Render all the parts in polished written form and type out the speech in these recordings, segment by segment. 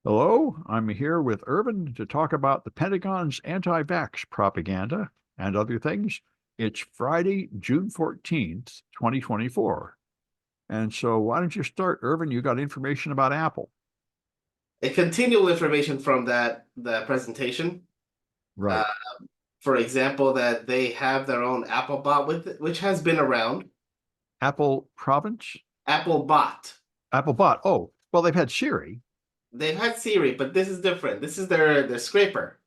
Hello, I'm here with Irvin to talk about the Pentagon's anti-vax propaganda and other things. It's Friday, June 14th, 2024. And so why don't you start, Irvin? You got information about Apple. A continual information from that presentation. Uh, Right. for example, that they have their own Apple bot which has been around. Apple Province? Apple bot. Apple Bot. Oh, well, they've had Siri. They've had Siri, but this is different. This is their scraper.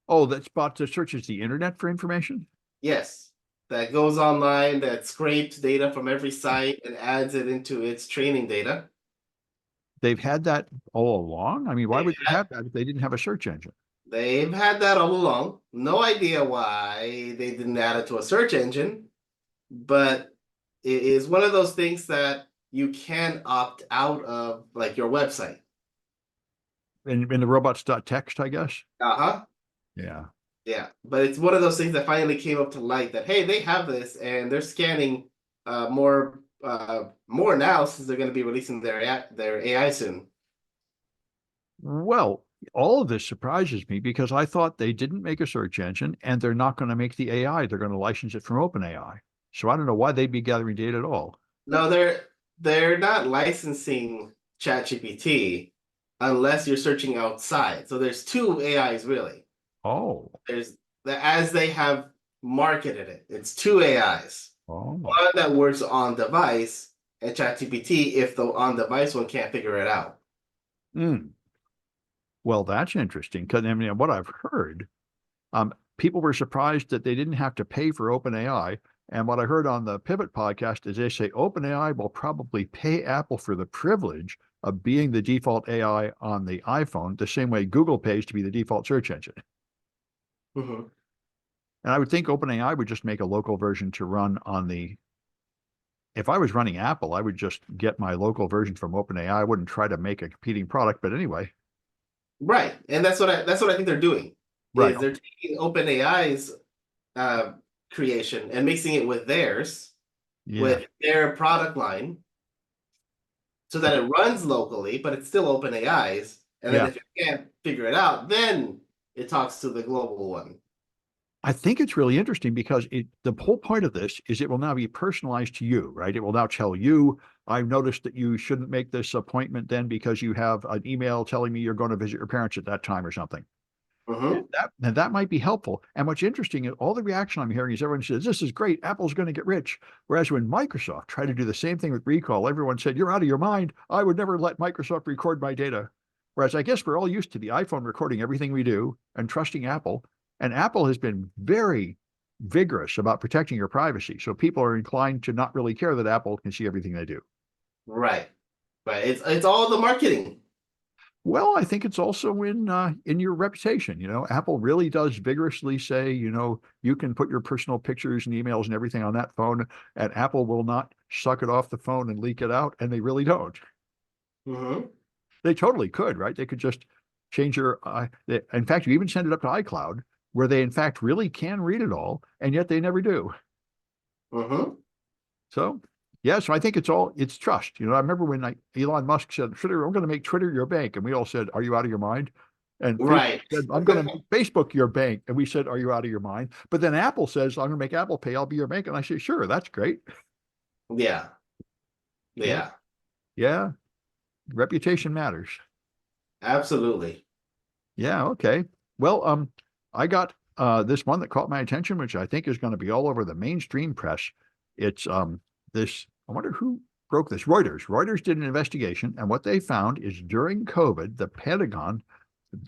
Oh, that's bot that searches the internet for information? Yes, that goes online, that scrapes data from every site and adds it into its training data. They've had that all along? I mean, why They've would they had, have that if they didn't have a search engine? they've had that all along. No idea why they didn't add it to a search engine, but it is one of those things that you can opt out of, like your website. In the robots.txt, I guess? Uh-huh. Yeah. Yeah. But it's one of those things that finally came up to light that hey, they have this and they're scanning more now since they're going to be releasing their AI soon. Well, all of this surprises me because I thought they didn't make a search engine and they're not going to make the AI. They're going to license it from OpenAI. So I don't know why they'd be gathering data at all. No, they're not licensing ChatGPT unless you're searching outside. So there's two AIs really. Oh, There's as they have marketed it. It's two AIs. oh. One that works on device and ChatGPT if the on device one can't figure it out. Mm. Well, that's interesting because I mean, what I've heard, people were surprised that they didn't have to pay for OpenAI. And what I heard on the Pivot podcast is they say OpenAI will probably pay Apple for the privilege of being the default AI on the iPhone, the same way Google pays to be the default search engine. Mm-hmm. And I would think OpenAI would just make a local version to run on the. If I was running Apple, I would just get my local version from OpenAI. I wouldn't try to make a competing product. But anyway, Right, and that's what I think they're doing right. is they're taking OpenAI's uh, creation and mixing it with theirs Yeah. with their product line so that it runs locally, but it's still OpenAI's. And then Yeah. if it can't figure it out, then it talks to the global one. I think it's really interesting because the whole point of this is it will now be personalized to you, right? It will now tell you, I've noticed that you shouldn't make this appointment then because you have an email telling me you're going to visit your parents at that time or something. Mm-hmm. And that might be helpful. And what's interesting is all the reaction I'm hearing is everyone says, this is great. Apple's going to get rich. Whereas when Microsoft tried to do the same thing with recall, everyone said, you're out of your mind. I would never let Microsoft record my data. Whereas I guess we're all used to the iPhone recording everything we do and trusting Apple. And Apple has been very vigorous about protecting your privacy. So people are inclined to not really care that Apple can see everything they do. Right, right. It's all the marketing. Well, I think it's also in your reputation. You know, Apple really does vigorously say, you know, you can put your personal pictures and emails and everything on that phone, and Apple will not suck it off the phone and leak it out, and they really don't. Mm-hmm. They totally could, right? They could just change your. In fact, you even send it up to iCloud, where they in fact really can read it all, and yet they never do. Mm-hmm. So, yeah, so I think it's trust. You know, I remember when Elon Musk said, Twitter, I'm going to make Twitter your bank. And we all said, are you out of your mind? And Facebook Right. said, I'm going to make Facebook your bank. And we said, are you out of your mind? But then Apple says, I'm going to make Apple Pay. I'll be your bank. And I say, sure, that's great. Yeah. Yeah. Yeah. Yeah. Reputation matters. Absolutely. Yeah. Okay. Well, I got this one that caught my attention, which I think is going to be all over the mainstream press. It's this, I wonder who broke this. Reuters. Reuters did an investigation, and what they found is during COVID, the Pentagon,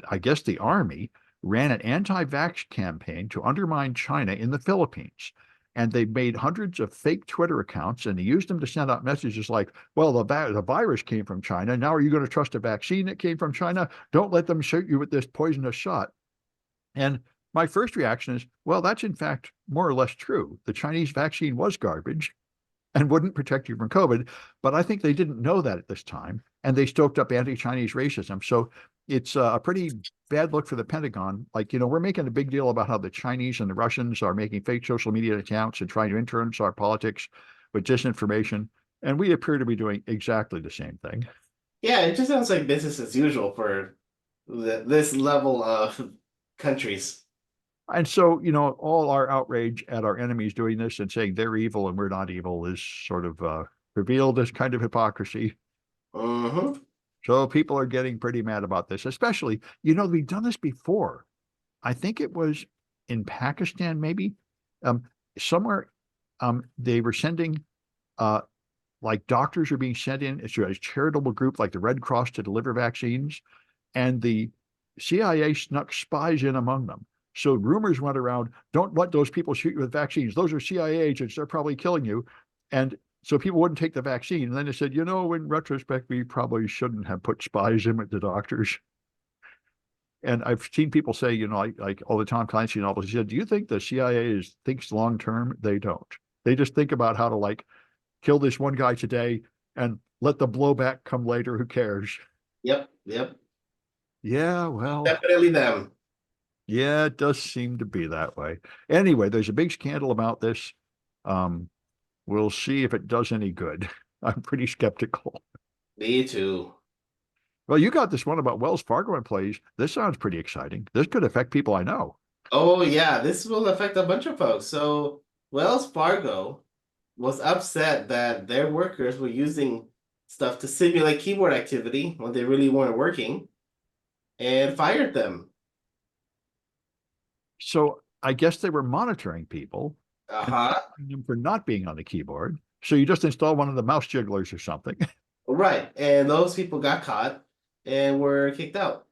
I guess the Army, ran an anti-vax campaign to undermine China in the Philippines. And they made hundreds of fake Twitter accounts and they used them to send out messages like, well, the virus came from China. Now are you going to trust a vaccine that came from China? Don't let them shoot you with this poisonous shot. And my first reaction is, well, that's in fact more or less true. The Chinese vaccine was garbage and wouldn't protect you from COVID. But I think they didn't know that at this time, and they stoked up anti-Chinese racism. So it's a pretty bad look for the Pentagon. Like, you know, we're making a big deal about how the Chinese and the Russians are making fake social media accounts and trying to influence our politics with disinformation. And we appear to be doing exactly the same thing. Yeah, it just sounds like business as usual for this level of countries. And so, all our outrage at our enemies doing this and saying they're evil and we're not evil is sort of revealed as kind of hypocrisy. Mm-hmm. So people are getting pretty mad about this, especially, we've done this before. I think it was in Pakistan, maybe, um, somewhere, they were sending, uh, like doctors are being sent in to a charitable group like the Red Cross to deliver vaccines, and the CIA snuck spies in among them. So rumors went around, don't let those people shoot you with vaccines. Those are CIA agents. They're probably killing you. And so people wouldn't take the vaccine. And then they said, in retrospect, we probably shouldn't have put spies in with the doctors. And I've seen people say, like all the Tom Clancy novels, he said, do you think the CIA thinks long term? They don't. They just think about how to kill this one guy today and let the blowback come later. Who cares? Yep, yep. Yeah, well, Definitely them. yeah, it does seem to be that way. Anyway, there's a big scandal about this. Um, we'll see if it does any good. I'm pretty skeptical. Me too. Well, you got this one about Wells Fargo employees. This sounds pretty exciting. This could affect people I know. Oh yeah, this will affect a bunch of folks. So Wells Fargo was upset that their workers were using stuff to simulate keyboard activity when they really weren't working and fired them. So I guess they were monitoring people and Uh-huh. firing them for not being on the keyboard. So you just install one of the mouse jigglers or something. Right. And those people got caught and were kicked out.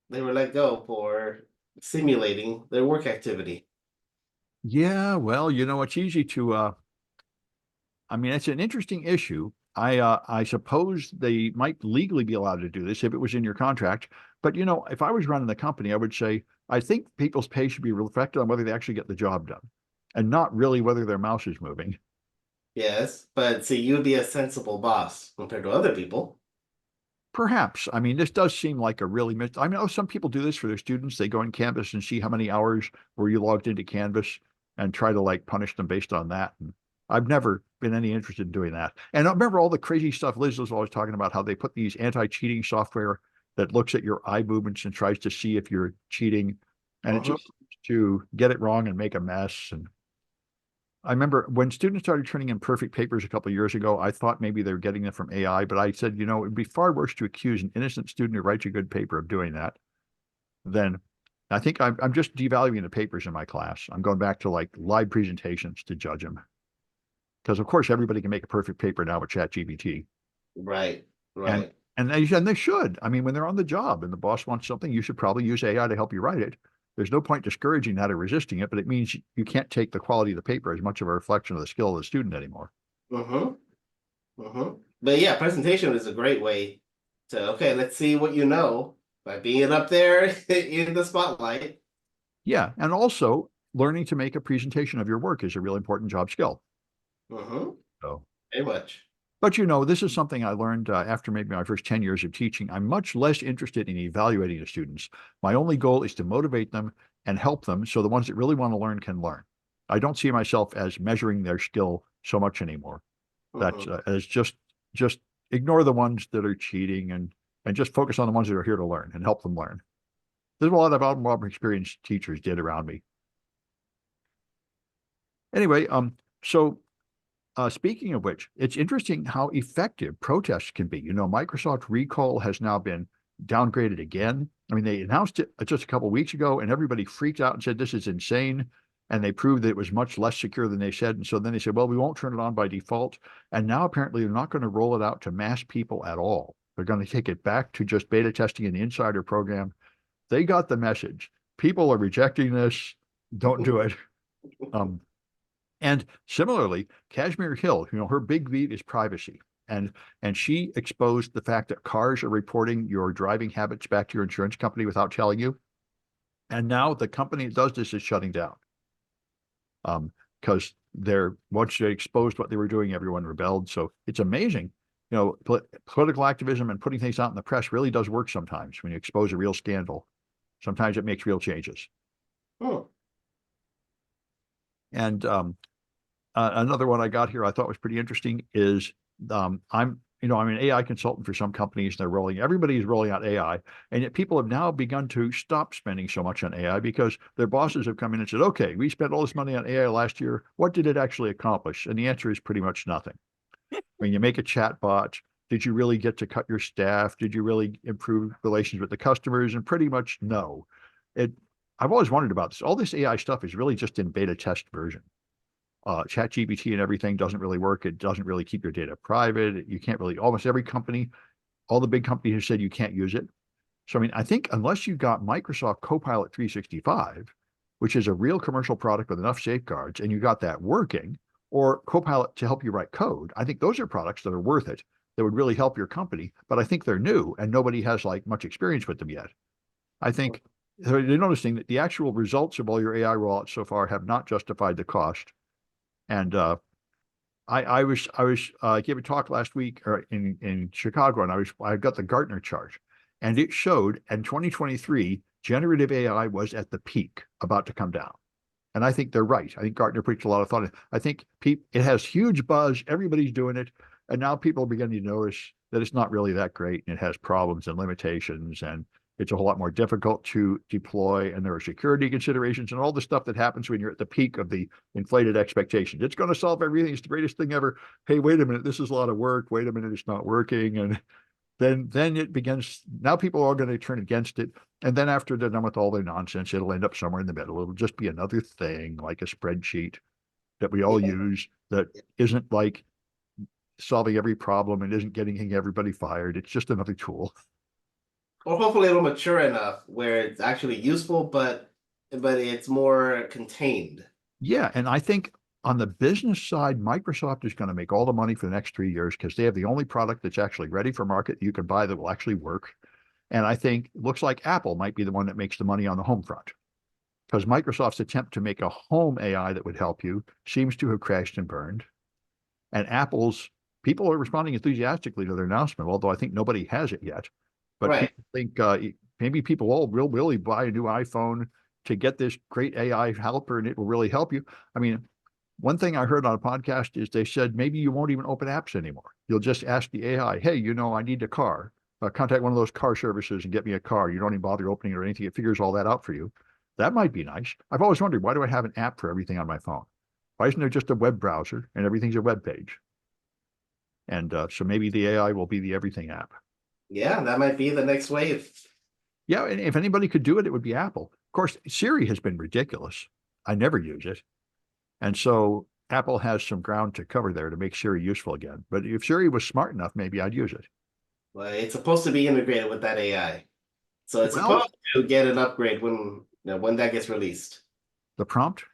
They were let go for simulating their work activity. Yeah, well, it's easy to I mean, it's an interesting issue. I suppose they might legally be allowed to do this if it was in your contract. But if I was running the company, I would say I think people's pay should be reflected on whether they actually get the job done, and not really whether their mouse is moving. Yes, but see, you'd be a sensible boss compared to other people. Perhaps. I mean, this does seem like a really I know some people do this for their students. They go in Canvas and see how many hours were you logged into Canvas and try to punish them based on that. And I've never been any interested in doing that. And I remember all the crazy stuff Liz was always talking about, how they put these anti-cheating software that looks at your eye movements and tries to see if you're cheating. And it Mhm. just to get it wrong and make a mess. And I remember when students started turning in perfect papers a couple of years ago, I thought maybe they were getting them from AI, but I said, it'd be far worse to accuse an innocent student who writes a good paper of doing that than I think I'm just devaluing the papers in my class. I'm going back to live presentations to judge them. Because of course everybody can make a perfect paper now with ChatGPT. Right, And right. and they should. I mean, when they're on the job and the boss wants something, you should probably use AI to help you write it. There's no point discouraging that or resisting it, but it means you can't take the quality of the paper as much of a reflection of the skill of the student anymore. Mm-hmm. Mm-hmm. But yeah, presentation is a great way to, okay, let's see what you know by being up there in the spotlight. Yeah, and also learning to make a presentation of your work is a real important job skill. Mm-hmm. So, Very much. but this is something I learned after maybe my first 10 years of teaching. I'm much less interested in evaluating the students. My only goal is to motivate them and help them so the ones that really want to learn can learn. I don't see myself as measuring their skill so much anymore. That's Mm-hmm. as just ignore the ones that are cheating and just focus on the ones that are here to learn and help them learn. There's a lot of out experienced teachers did around me. Anyway, so speaking of which, it's interesting how effective protests can be. Microsoft recall has now been downgraded again. I mean, they announced it just a couple of weeks ago, and everybody freaked out and said this is insane. And they proved that it was much less secure than they said. And so then they said, well, we won't turn it on by default. And now apparently they're not going to roll it out to mass people at all. They're going to take it back to just beta testing an insider program. They got the message. People are rejecting this. Don't do it. Um, and similarly, Kashmir Hill, her big beat is privacy. And she exposed the fact that cars are reporting your driving habits back to your insurance company without telling you. And now the company that does this is shutting down. Because once they exposed what they were doing, everyone rebelled. So it's amazing. Political activism and putting things out in the press really does work sometimes when you expose a real scandal. Sometimes it makes real changes. Hmm. And another one I got here I thought was pretty interesting is I'm I'm an AI consultant for some companies, and everybody's rolling out AI. And yet people have now begun to stop spending so much on AI because their bosses have come in and said, okay, we spent all this money on AI last year. What did it actually accomplish? And the answer is pretty much nothing. When you make a chat bot, did you really get to cut your staff? Did you really improve relations with the customers? And pretty much no. It, I've always wondered about this. All this AI stuff is really just in beta test version. Chat GPT and everything doesn't really work. It doesn't really keep your data private. You can't really, almost every company, all the big companies have said you can't use it. So, I mean, I think unless you got Microsoft Copilot 365, which is a real commercial product with enough safeguards, and you got that working, or Copilot to help you write code, I think those are products that are worth it, that would really help your company. But I think they're new and nobody has like much experience with them yet. I think they're noticing that the actual results of all your AI rollouts so far have not justified the cost. And I gave a talk last week or in Chicago, and I got the Gartner chart, and it showed in 2023 generative AI was at the peak, about to come down. And I think they're right. I think Gartner puts a lot of thought in. I think it has huge buzz. Everybody's doing it, and now people are beginning to notice that it's not really that great, and it has problems and limitations, and it's a whole lot more difficult to deploy, and there are security considerations and all the stuff that happens when you're at the peak of the inflated expectations. It's going to solve everything. It's the greatest thing ever. Hey, wait a minute, this is a lot of work. Wait a minute, it's not working. And then it begins. Now people are going to turn against it. And then after they're done with all their nonsense, it'll end up somewhere in the middle. It'll just be another thing like a spreadsheet that we all use that isn't like solving every problem and isn't getting everybody fired. It's just another tool. Or hopefully it'll mature enough where it's actually useful, but it's more contained. Yeah, and I think on the business side, Microsoft is going to make all the money for the next 3 years because they have the only product that's actually ready for market that you can buy that will actually work. And I think it looks like Apple might be the one that makes the money on the home front because Microsoft's attempt to make a home AI that would help you seems to have crashed and burned. And Apple's people are responding enthusiastically to their announcement, although I think nobody has it yet. But Right. people think maybe people will really buy a new iPhone to get this great AI helper and it will really help you. I mean, one thing I heard on a podcast is they said maybe you won't even open apps anymore. You'll just ask the AI, hey, I need a car. Contact one of those car services and get me a car. You don't even bother opening it or anything. It figures all that out for you. That might be nice. I've always wondered, why do I have an app for everything on my phone? Why isn't there just a web browser and everything's a web page? And so maybe the AI will be the everything app. Yeah, that might be the next wave. Yeah, and if anybody could do it, it would be Apple. Of course, Siri has been ridiculous. I never use it. And so Apple has some ground to cover there to make Siri useful again. But if Siri was smart enough, maybe I'd use it. Well, it's supposed to be integrated with that AI. So it's Well, supposed to get an upgrade when that gets released. the prompt,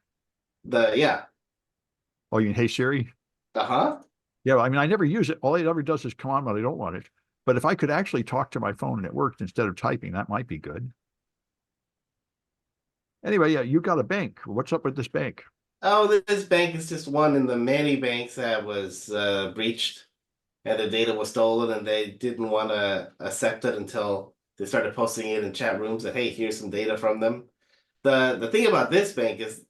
Yeah. oh, you can, hey Siri. Uh-huh. Yeah, I mean, I never use it. All it ever does is come on when I don't want it. But if I could actually talk to my phone and it worked instead of typing, that might be good. Anyway, yeah, you got a bank. What's up with this bank? Oh, this bank is just one in the many banks that was breached and the data was stolen, and they didn't want to accept it until they started posting it in chat rooms that, hey, here's some data from them. The thing about this bank is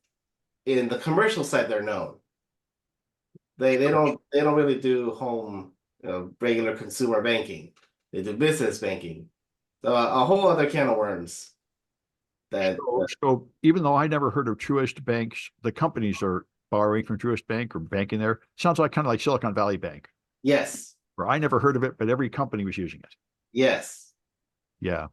in the commercial side, they're known. They don't really do home, regular consumer banking. They do business banking. So a whole other can of worms. So even though I never heard of Truist banks, the companies are borrowing from Truist Bank or banking there. Sounds like kind of like Silicon Valley Bank, Yes. where I never heard of it, but every company was using it. Yes. Yeah.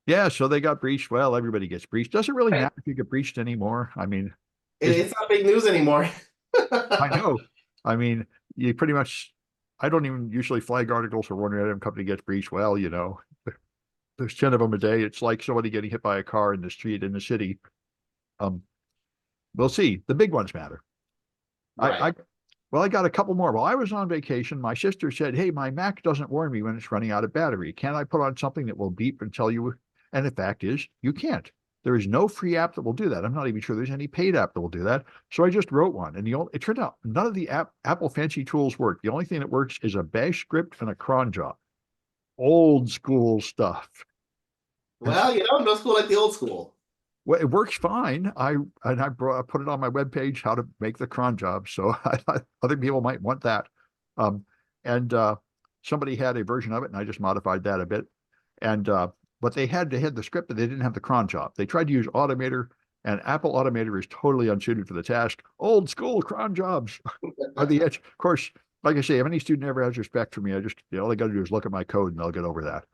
Yeah, so they got breached. Well, everybody gets breached. Doesn't really Right. matter if you get breached anymore. I mean, It's not big news anymore. I know. I mean, you pretty much, I don't even usually flag articles for one random company gets breached. Well, there's 10 of them a day. It's like somebody getting hit by a car in the street in the city. Um, we'll see. The big ones matter. Right. Well, I got a couple more. While I was on vacation, my sister said, hey, my Mac doesn't warn me when it's running out of battery. Can I put on something that will beep and tell you? And the fact is, you can't. There is no free app that will do that. I'm not even sure there's any paid app that will do that. So I just wrote one. And it turned out none of the Apple fancy tools work. The only thing that works is a bash script and a cron job. Old school stuff. Well, no school like the old school. Well, it works fine. I put it on my webpage how to make the cron job. So I thought other people might want that. Um, and somebody had a version of it, and I just modified that a bit. And but they had the script, but they didn't have the cron job. They tried to use Automator, and Apple Automator is totally unsuited for the task. Old school cron jobs are the edge. Of course, like I say, if any student ever has respect for me, all they got to do is look at my code, and they'll get over that.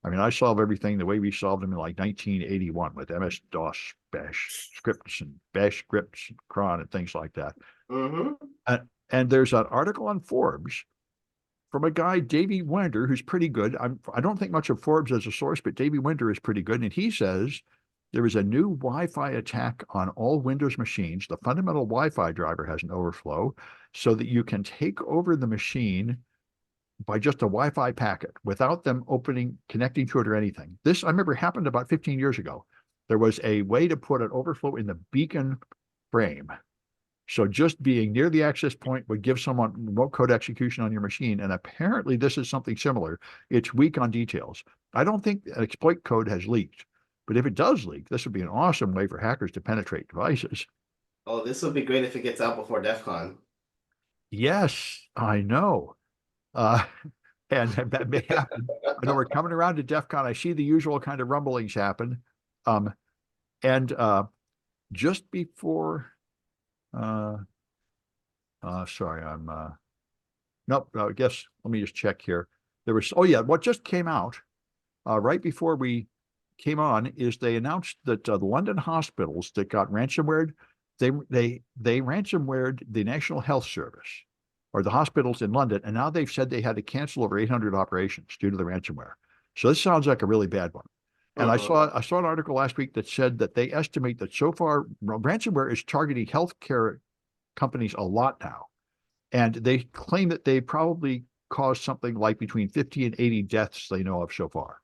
I mean, I solve everything the way we solved them in like 1981 with MS-DOS bash scripts and bash scripts, and cron, and things like that. Mm-hmm. And there's an article on Forbes from a guy, Davey Winder, who's pretty good. I don't think much of Forbes as a source, but Davey Winder is pretty good. And he says there is a new Wi-Fi attack on all Windows machines. The fundamental Wi-Fi driver has an overflow so that you can take over the machine by just a Wi-Fi packet without them connecting to it or anything. This, I remember, happened about 15 years ago. There was a way to put an overflow in the beacon frame. So just being near the access point would give someone remote code execution on your machine. And apparently this is something similar. It's weak on details. I don't think exploit code has leaked, but if it does leak, this would be an awesome way for hackers to penetrate devices. Oh, this would be great if it gets out before DEF CON. Yes, I know. And that may happen. I know we're coming around to DEF CON. I see the usual kind of rumblings happen. And just before sorry, nope, I guess, let me just check here. There was, oh yeah, what just came out right before we came on is they announced that the London hospitals that got ransomware, they ransomwared the National Health Service or the hospitals in London, and now they've said they had to cancel over 800 operations due to the ransomware. So this sounds like a really bad one. And I saw an article last week that said that they estimate that so far ransomware is targeting healthcare companies a lot now. And they claim that they probably caused something like between 50 and 80 deaths they know of so far.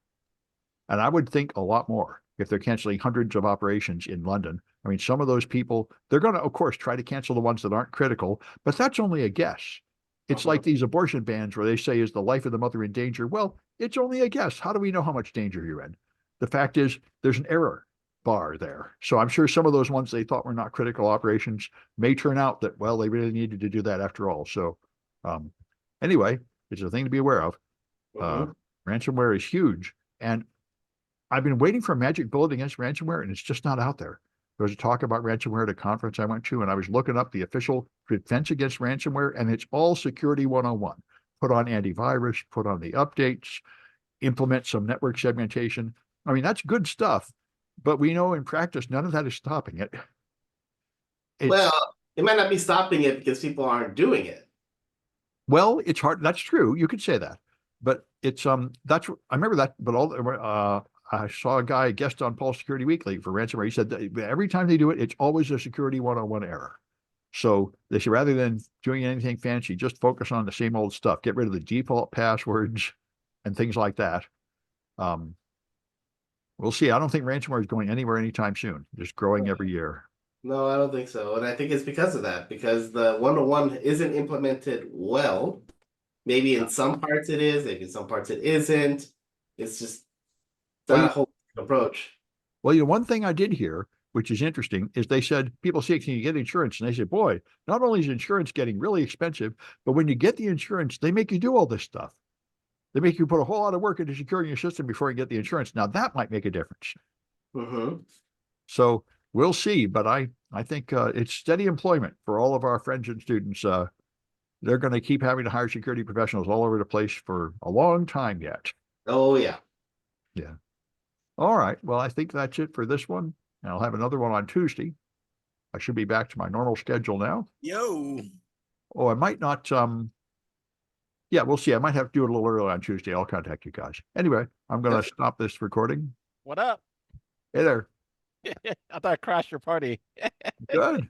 And I would think a lot more if they're canceling hundreds of operations in London. I mean, some of those people, they're going to, of course, try to cancel the ones that aren't critical, but that's only a guess. It's like these abortion bans where they say, is the life of the mother in danger? Well, it's only a guess. How do we know how much danger you're in? The fact is, there's an error bar there. So I'm sure some of those ones they thought were not critical operations may turn out that, well, they really needed to do that after all. So anyway, it's a thing to be aware of. Ransomware is huge. And I've been waiting for a magic bullet against ransomware, and it's just not out there. There was a talk about ransomware at a conference I went to, and I was looking up the official defense against ransomware, and it's all security 101. Put on antivirus, put on the updates, implement some network segmentation. I mean, that's good stuff, but we know in practice, none of that is stopping it. Well, it might not be stopping it because people aren't doing it. Well, it's hard. That's true. You could say that, but it's, I remember that, but I saw a guy guest on Paul Security Weekly for ransomware. He said that every time they do it, it's always a security 101 error. So they say, rather than doing anything fancy, just focus on the same old stuff. Get rid of the default passwords and things like that. We'll see. I don't think ransomware is going anywhere anytime soon. Just growing every year. No, I don't think so. And I think it's because of that, because the 101 isn't implemented well. Maybe in some parts it is, maybe in some parts it isn't. It's just not a whole approach. Well, one thing I did hear, which is interesting, is they said, people say, can you get insurance? And they said, boy, not only is insurance getting really expensive, but when you get the insurance, they make you do all this stuff. They make you put a whole lot of work into securing your system before you get the insurance. Now that might make a difference. So we'll see, but I think it's steady employment for all of our friends and students. They're going to keep having to hire security professionals all over the place for a long time yet. Oh, yeah. Yeah. All right. Well, I think that's it for this one. And I'll have another one on Tuesday. I should be back to my normal schedule now. Yo. Oh, I might not. Yeah, we'll see. I might have to do it a little early on Tuesday. I'll contact you guys. Anyway, I'm going to stop this recording. What up? Hey there. I thought I crashed your party. Good.